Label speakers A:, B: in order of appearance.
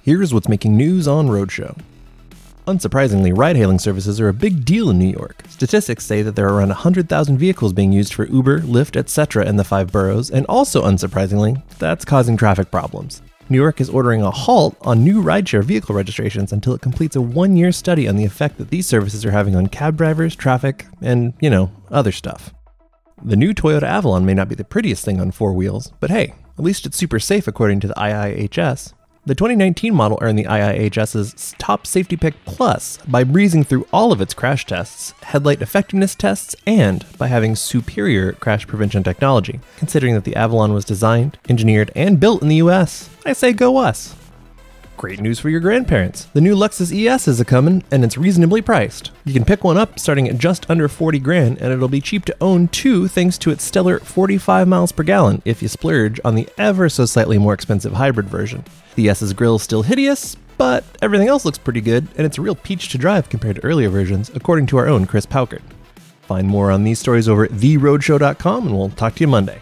A: Here's what's making news on Roadshow. Unsurprisingly, ride-hailing services are a big deal in New York. Statistics say that there are around 100,000 vehicles being used for Uber, Lyft, etc. in the 5 boroughs, and also unsurprisingly, that's causing traffic problems. New York is ordering a halt on new rideshare vehicle registrations until it completes a 1-year study on the effect that these services are having on cab drivers, traffic, and, other stuff. The new Toyota Avalon may not be the prettiest thing on 4 wheels, but hey, at least it's super safe according to the IIHS. The 2019 model earned the IIHS's Top Safety Pick Plus by breezing through all of its crash tests, headlight effectiveness tests, and by having superior crash prevention technology. Considering that the Avalon was designed, engineered, and built in the US, I say go us. Great news for your grandparents. The new Lexus ES is a-comin', and it's reasonably priced. You can pick one up starting at just under 40 grand, and it'll be cheap to own too thanks to its stellar 45 miles per gallon if you splurge on the ever so slightly more expensive hybrid version. The S's grille is still hideous, but everything else looks pretty good, and it's a real peach to drive compared to earlier versions, according to our own Chris Paukert. Find more on these stories over at theroadshow.com, and we'll talk to you Monday.